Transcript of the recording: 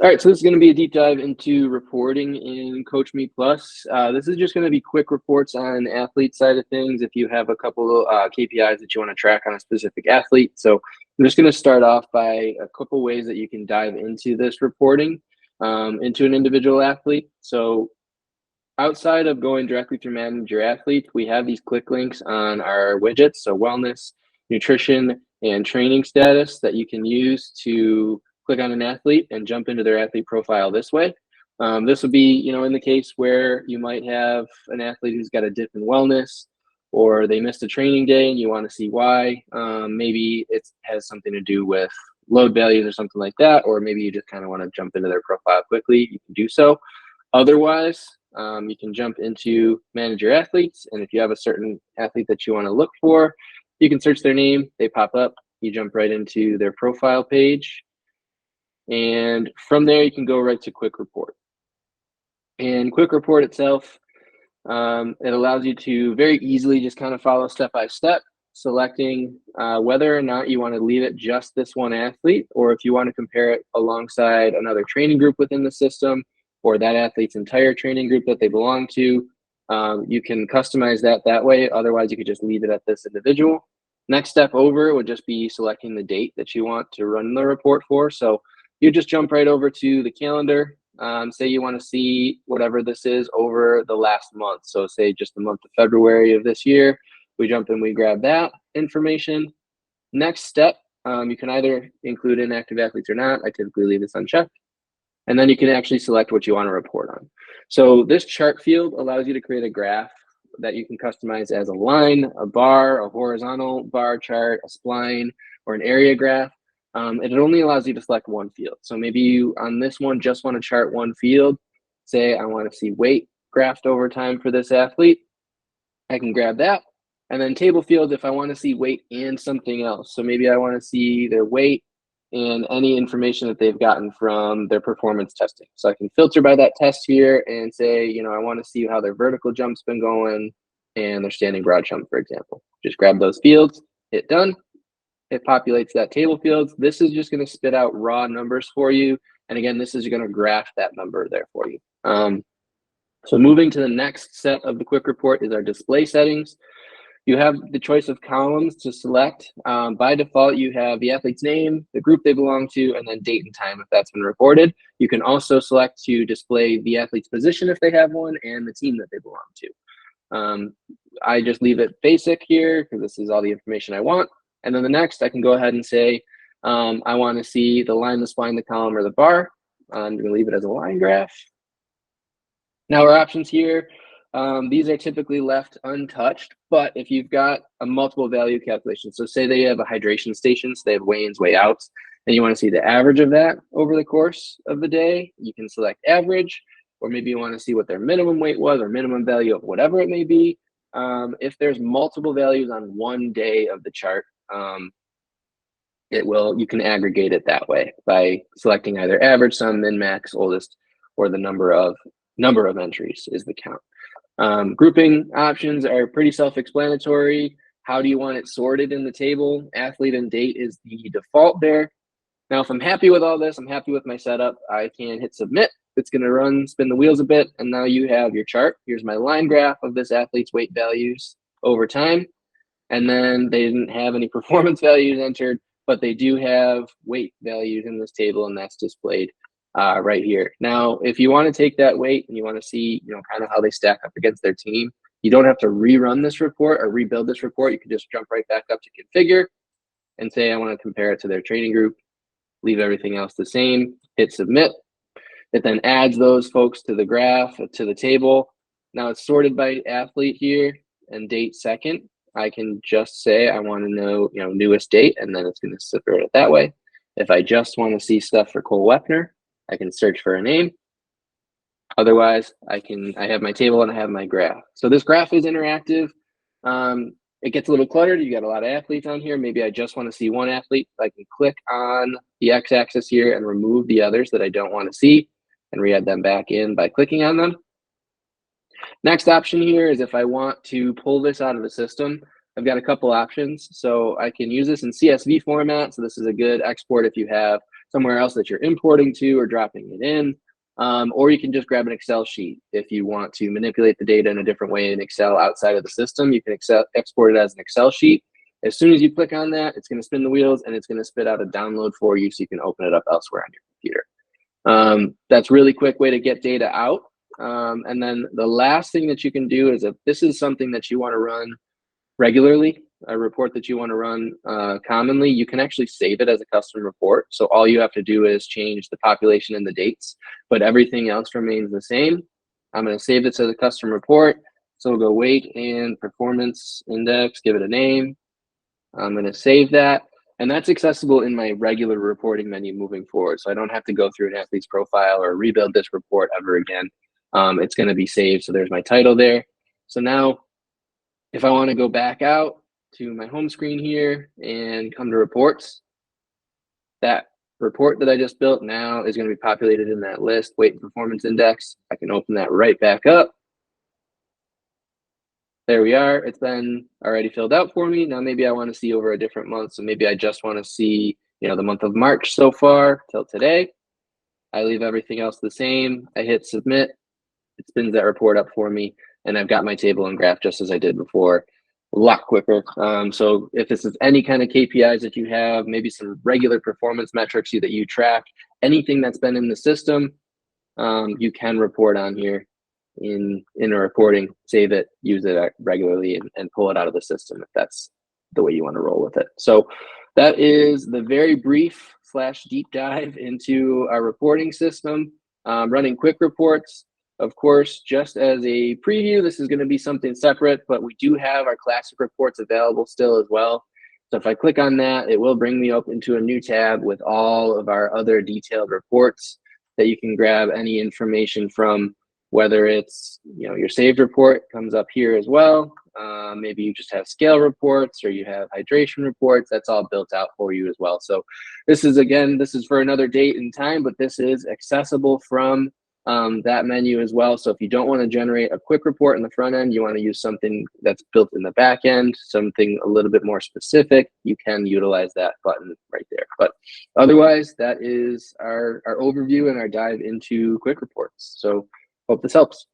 All right, so this is going to be a deep dive into reporting in CoachMePlus. This is just going to be quick reports on athlete side of things if you have a couple KPIs that you want to track on a specific athlete. So I'm just going to start off by a couple ways that you can dive into this reporting into an individual athlete. So outside of going directly through Manage Your Athlete, we have these quick links on our widgets, so wellness, nutrition, and training status that you can use to click on an athlete and jump into their athlete profile this way. This would be, in the case where you might have an athlete who's got a dip in wellness, or they missed a training day and you want to see why. Maybe it has something to do with load values or something like that, or maybe you just kind of want to jump into their profile quickly. You can do so. Otherwise, you can jump into Manage Your Athletes, and if you have a certain athlete that you want to look for, you can search their name, they pop up, you jump right into their profile page, and from there you can go right to Quick Report. And Quick Report itself, it allows you to very easily just kind of follow step by step, selecting whether or not you want to leave it just this one athlete, or if you want to compare it alongside another training group within the system, or that athlete's entire training group that they belong to. You can customize that way. Otherwise, you could just leave it at this individual. Next step over would just be selecting the date that you want to run the report for. So you just jump right over to the calendar. Say you want to see whatever this is over the last month. So say just the month of February of this year, we jump in, we grab that information. Next step, you can either include inactive athletes or not. I typically leave this unchecked. And then you can actually select what you want to report on. So this chart field allows you to create a graph that you can customize as a line, a bar, a horizontal bar chart, a spline, or an area graph. It only allows you to select one field. So maybe you, on this one, just want to chart one field. Say I want to see weight graphed over time for this athlete. I can grab that. And then table fields, if I want to see weight and something else. So maybe I want to see their weight and any information that they've gotten from their performance testing. So I can filter by that test here and say, I want to see how their vertical jump's been going and their standing broad jump, for example. Just grab those fields, hit done. It populates that table fields. This is just going to spit out raw numbers for you. And again, this is going to graph that number there for you. So moving to the next set of the quick report is our display settings. You have the choice of columns to select. By default, you have the athlete's name, the group they belong to, and then date and time if that's been reported. You can also select to display the athlete's position if they have one and the team that they belong to. I just leave it basic here because this is all the information I want. And then the next, I can go ahead and say, I want to see the line, the spline, the column, or the bar. I'm going to leave it as a line graph. Now our options here, these are typically left untouched, but if you've got a multiple value calculation, so say they have a hydration station, so they have weigh-ins, weigh-outs, and you want to see the average of that over the course of the day, you can select average, or maybe you want to see what their minimum weight was or minimum value of whatever it may be. If there's multiple values on one day of the chart, you can aggregate it that way by selecting either average, sum, min, max, oldest, or the number of entries is the count. Grouping options are pretty self-explanatory. How do you want it sorted in the table? Athlete and date is the default there. Now, if I'm happy with all this, I'm happy with my setup, I can hit submit. It's going to spin the wheels a bit, and now you have your chart. Here's my line graph of this athlete's weight values over time. And then they didn't have any performance values entered, but they do have weight values in this table, and that's displayed right here. Now, if you want to take that weight and you want to see, kind of how they stack up against their team, you don't have to rerun this report or rebuild this report. You can just jump right back up to configure and say, I want to compare it to their training group, leave everything else the same, hit submit. It then adds those folks to the graph, to the table. Now it's sorted by athlete here and date second. I can just say, I want to know, newest date, and then it's going to separate it that way. If I just want to see stuff for Cole Wepner, I can search for a name. Otherwise, I have my table and I have my graph. So this graph is interactive. It gets a little cluttered. You got a lot of athletes on here. Maybe I just want to see one athlete. I can click on the x-axis here and remove the others that I don't want to see and re-add them back in by clicking on them. Next option here is if I want to pull this out of the system, I've got a couple options. So I can use this in CSV format. So this is a good export if you have somewhere else that you're importing to or dropping it in. Or you can just grab an Excel sheet. If you want to manipulate the data in a different way in Excel outside of the system, you can export it as an Excel sheet. As soon as you click on that, it's going to spin the wheels and it's going to spit out a download for you so you can open it up elsewhere on your computer. That's a really quick way to get data out. And then the last thing that you can do is if this is something that you want to run regularly, a report that you want to run commonly, you can actually save it as a custom report. So all you have to do is change the population and the dates, but everything else remains the same. I'm going to save this as a custom report. So we'll go weight and performance index, give it a name. I'm going to save that. And that's accessible in my regular reporting menu moving forward. So I don't have to go through an athlete's profile or rebuild this report ever again. It's going to be saved. So there's my title there. So now if I want to go back out to my home screen here and come to reports, that report that I just built now is going to be populated in that list, weight and performance index. I can open that right back up. There we are. It's been already filled out for me. Now maybe I want to see over a different month. So maybe I just want to see, the month of March so far till today. I leave everything else the same. I hit submit. It spins that report up for me. And I've got my table and graph just as I did before, a lot quicker. So if this is any kind of KPIs that you have, maybe some regular performance metrics that you track, anything that's been in the system, you can report on here in a reporting, save it, use it regularly, and pull it out of the system if that's the way you want to roll with it. So that is the very brief / deep dive into our reporting system, running quick reports. Of course, just as a preview, this is going to be something separate, but we do have our classic reports available still as well. So if I click on that, it will bring me up into a new tab with all of our other detailed reports that you can grab any information from, whether it's, your saved report comes up here as well. Maybe you just have scale reports or you have hydration reports. That's all built out for you as well. So this is for another date and time, but this is accessible from that menu as well. So if you don't want to generate a quick report in the front end, you want to use something that's built in the back end, something a little bit more specific, you can utilize that button right there. But otherwise, that is our overview and our dive into quick reports. So hope this helps.